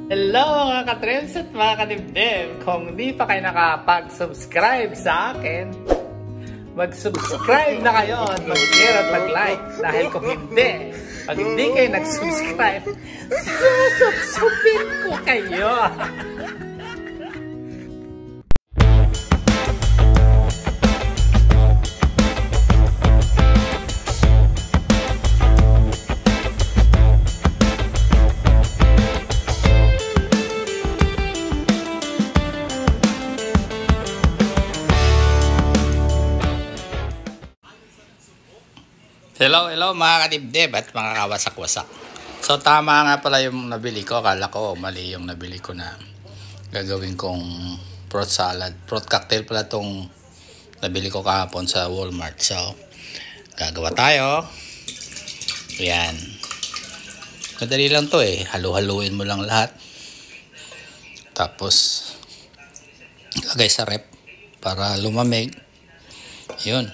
Hello mga ka-trends at mga kadibdib! Kung di pa kayo nakapag-subscribe sa akin, mag-subscribe na kayo at mag-share at mag-like. Dahil kung hindi, pag hindi kayo nag-subscribe, susubsubin ko kayo! Hello mga kadibdib at mga kawasak-wasak. So tama nga pala yung nabili ko. Akala ko mali yung nabili ko na gagawin kong fruit salad. Fruit cocktail pala tong nabili ko kahapon sa Walmart. So gagawa tayo. Yan. Madali lang to eh. Halu-haluin mo lang lahat. Tapos lagay sa rep para lumamig. Yun.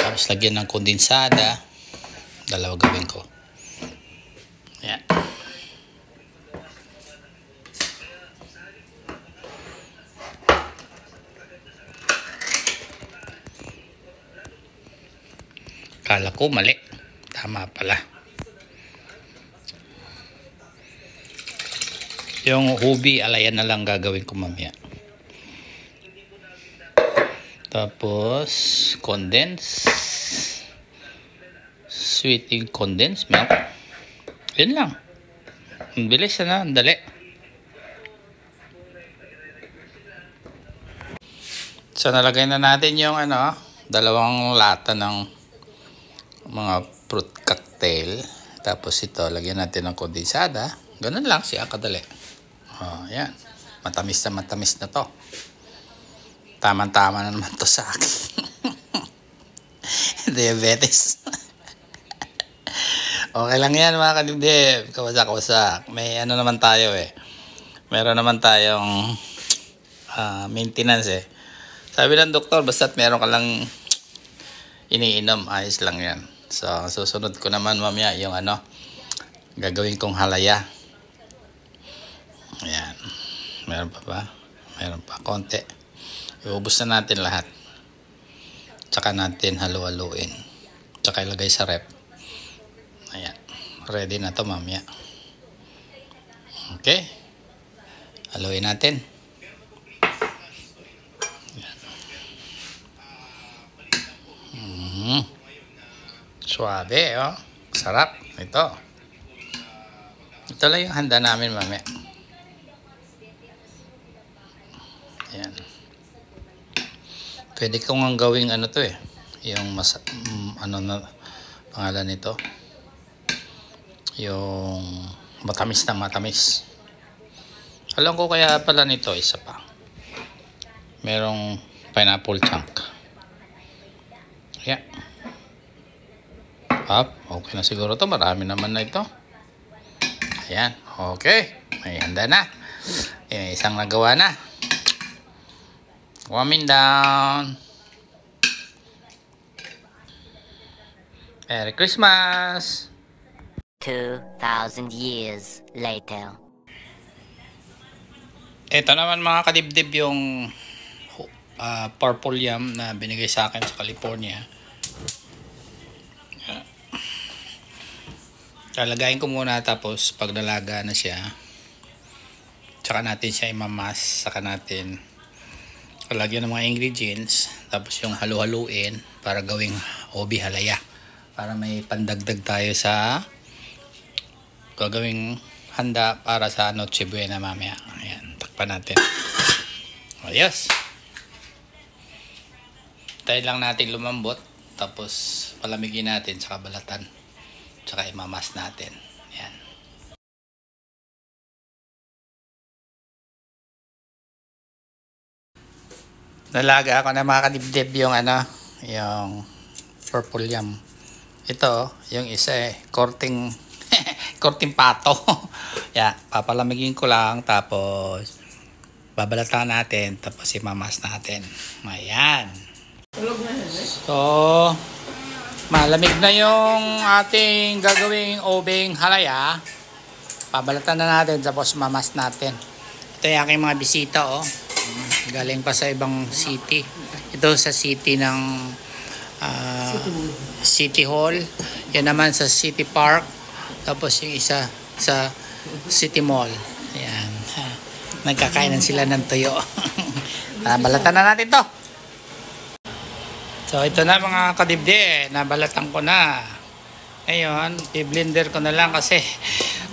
Tapos lagyan ng kondensada. Dalawa gawin ko. Ayan. Kala ko mali. Tama pala. Yung hubi, alayan na lang gagawin ko mamaya. Tapos condense, sweetening condensed milk. Yun lang. Ang bilis na, ang dali. So nalagay na natin yung dalawang lata ng mga fruit cocktail. Tapos ito, lagyan natin ng kondensada. Ganun lang siya kadali. Oh, yan. Matamis na to. Tama-tama na naman to sa akin. Diabetes. Okay lang yan mga kadibdib. Kawasak-wasak. May naman tayo eh. Meron naman tayong maintenance eh. Sabi ng doktor, basta't meron ka lang iniinom, ayos lang yan. So, susunod ko naman mamaya yung gagawin kong halaya. Ayan. Meron pa ba? Meron pa konti. Iubos na natin lahat. Tsaka natin halu-haluin. Tsaka ilagay sa rep. Ayan. Ready na to mamaya. Okay. Haluin natin. Suabe, oh. Sarap. Ito. Ito lang yung handa namin mamaya. Ayan. Pwede kong ang gawing to eh. Yung na pangalan nito. Yung matamis na matamis. Alam ko kaya pala nito isa pa. Merong pineapple chunk. Yeah. Up. Okay na siguro to. Marami naman na ito. Ayan. Okay. May handa na. Isang nagawa na. Warming down. Merry Christmas! 2,000 years later. Ito naman mga kadibdib yung purple yam na binigay sa akin sa California. Lalagayin ko muna tapos pag nalaga na siya, tsaka natin siya imamas, saka natin lagyan ng mga ingredients, tapos yung halu-haluin para gawing obi halaya. Para may pandagdag tayo sa gagawing handa para sa Noche Buena mamaya. Ayan, takpan natin. Ayos. Tayo lang natin lumambot, tapos palamigin natin, tsaka balatan, tsaka imamas natin. Ayan. Nalaga ako na mga kadibdib yung yung purple yam. Ito, yung isa korting korting pato. Yeah, papalamigin ko lang tapos babalatan natin tapos imamas natin. Ayan. So, malamig na yung ating gagawing obeng halaya. Pabalatan na natin tapos mamas natin. Ito yung aking mga bisita, oh. Galing pa sa ibang city. Ito sa city ng City Hall. Yan naman sa City Park. Tapos yung isa sa City Mall. Ayan. Nagkakainan sila ng tuyo. Balatan na natin to. So ito na mga kadibdi. Nabalatan ko na. Ngayon, i-blender ko na lang kasi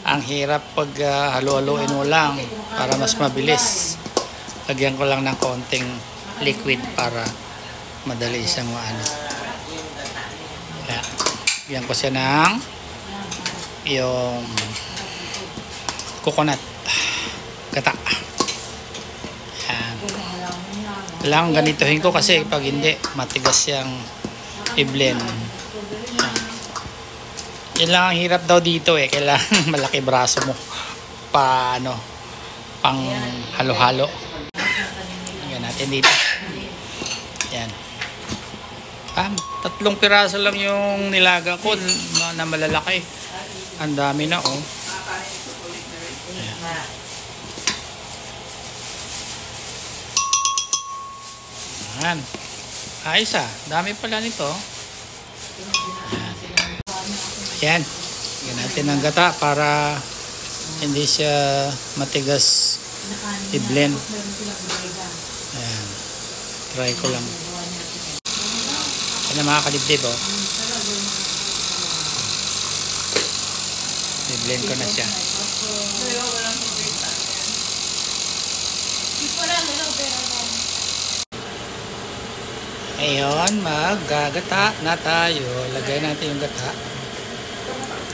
ang hirap pag halu-haluin mo lang para mas mabilis. Lagyan ko lang ng konting liquid para madali siyang maano. Lagyan ko siya ng yung coconut gata. Kailangan ganituhin ko kasi pag hindi matigas siyang i-blend. Yan lang ang hirap daw dito eh. Kailangan malaki braso mo pang halo-halo. Tingnan natin dito. Yan. 3 piraso lang yung nilaga ko na malalaki. Ang dami na oh. Ayan. Ayos ah. Dami pala nito. Ayan. Lagyan natin ng gata para hindi siya matigas i-blend. Ayan. Try ko lang. Ayan na mga kadibdib oh. I-blend ko na siya. Ngayon, maggagata na tayo. Lagay natin yung gata.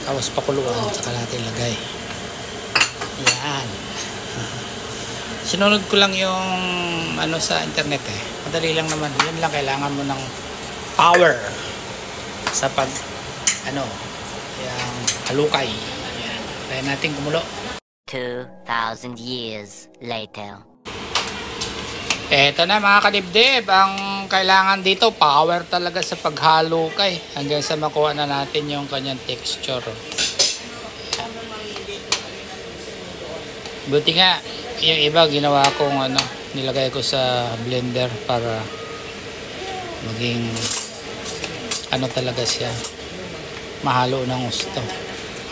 Tapos pakuluan, saka natin lagay. Yan. Sinunod ko lang yung ano sa internet eh. Madali lang naman. Yan lang, kailangan mo ng power sa pag yung halukay. Yan. Kaya natin kumulo. 2,000 years later. Eto na mga kadibdib, ang kailangan dito power talaga sa paghalukay hanggang sa makuha na natin yung kanyang texture. Buti nga yung iba ginawa kong nilagay ko sa blender para maging talaga siya mahalo ng gusto.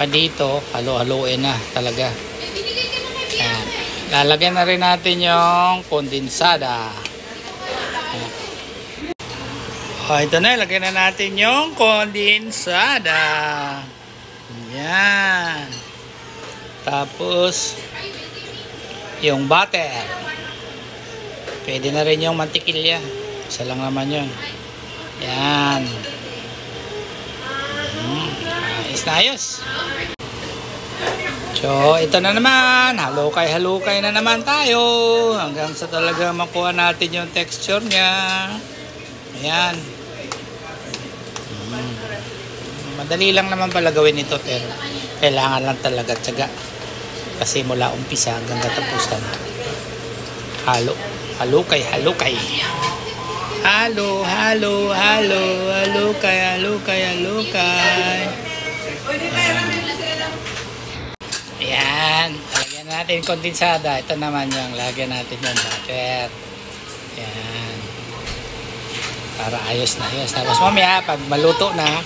Dito halo-haloin na talaga. Ayan. Lalagyan na rin natin yung kondensada. Ito na, lagyan na natin yung kondensada. Yan. Tapos yung butter. Pwede na rin yung mantikilya. Isa lang naman yun. Yan. Ayos na ayos. So, ito na naman. Halukay-halukay na naman tayo. Hanggang sa talaga makuha natin yung texture niya. Ayan. Madali lang naman pala gawin ito. Pero kailangan lang talaga tiyaga. Kasi mula umpisa hanggang katapusan. Halukay-halukay. Halukay-halukay. Ayan, lagyan natin kondensada. Ito naman yung lagyan natin yung butter. Ayan. Para ayos na ayos. Tapos mamaya, pag maluto na,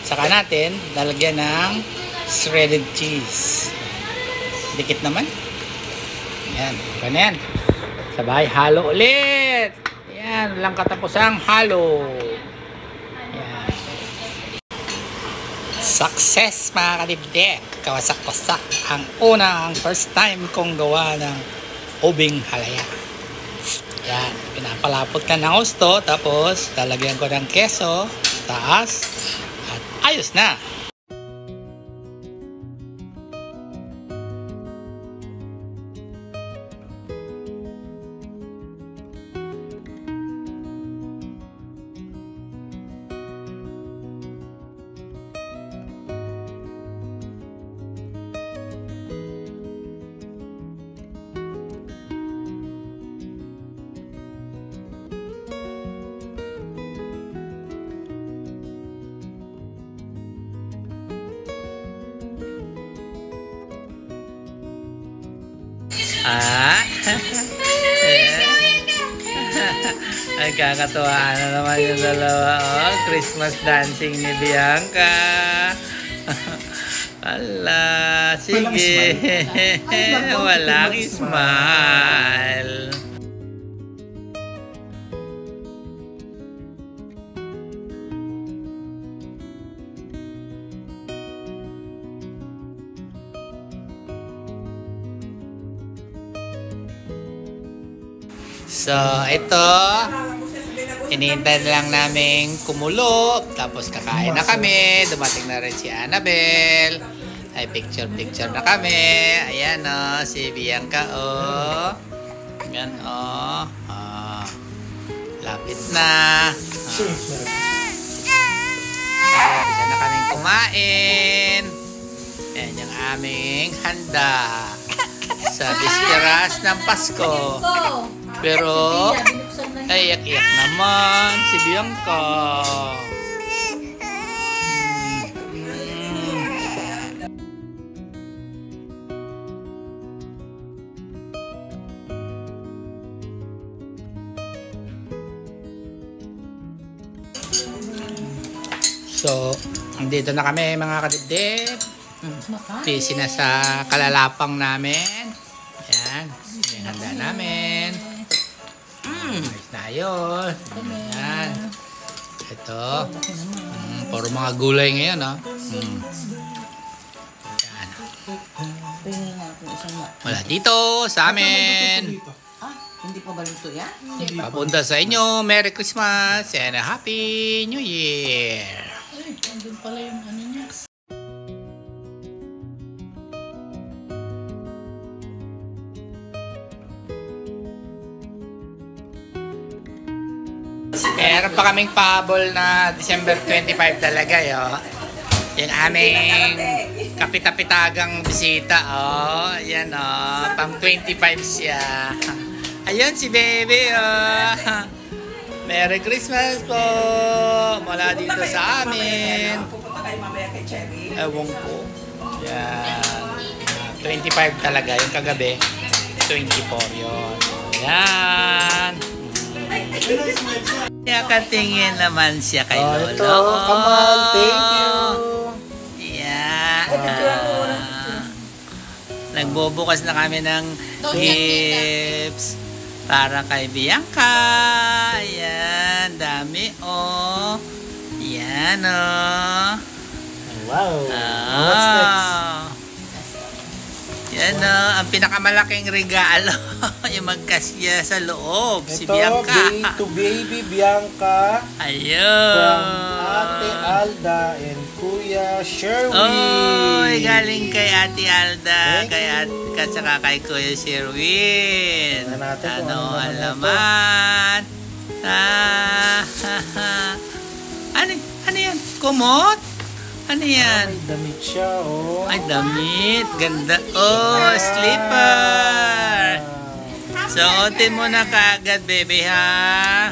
saka natin lalagyan ng shredded cheese. Dikit naman. Ayan, okay na yan. Sabay, halo ulit. Ayan, walang katapusang halo. Ayan. Success mga kadibdek. Kawasak-wasak ang first time kong gawa ng ubing halaya. Yan, pinapalapot ka ng gusto, tapos lalagyan ko ng keso, taas, at ayos na! Ah? Ay, kakatuwa na naman yung dalawa. Oh, Christmas dancing ni Bianca. Ala, sige. Walang smile. So, ito, hinihintay lang namin kumulo, tapos kakain na kami, dumating na rin si Annabelle, ay picture na kami, ayan o, si Bianca o, yan o, lapit na, isa na kaming kumain, yan yung aming handa sa bisperas ng Pasko. Pero, ay, iyak-iyak naman si Bianca. So, andito na kami mga kadibdib. Busy na sa kalalapang namin. Ayan, yung handa namin. Ayos na yun. Ayan. Ito. Puro mga gulay ngayon, no? Ayan. Wala dito sa amin. Hindi pa ba luto yan? Papunta sa inyo. Merry Christmas and a Happy New Year. Ay, andun pala yung ano niya. Meron pa kaming pahabol na December 25 talaga, yo. Yung aming kapitapitagang bisita, oh. Yan, oh. Pang 25 siya. Ayun si baby, oh. Merry Christmas po. Mula dito sa amin. Pupunta kayo mamaya kay Cherry. Ewan ko. Yan. 25 talaga. Yung kagabi, 24 yun. Yan. Nakatingin naman siya kay Lolo. Ito, Kamal, thank you. Yeah. Nagbubukas na kami ng gifts para kay Bianca. Ayan, dami oh. Yan oh. Wow. What's next? Yan oh, ang pinakamalaking regalo. Yung magkasya sa loob. Si Ito, Bianca. to baby Bianca Ayun. from Ate Alda and Kuya Sherwin. Oy, galing kay Ate Alda, Thank kay at saka kay Kuya Sherwin. Tingnan natin kung Ano ano ang naman laman? Ano yan? Kumot? Ano yan? Ay, damit siya, oh. Ay, damit. Ganda. Oh, slipper. Suotin mo na kaagad, baby, ha?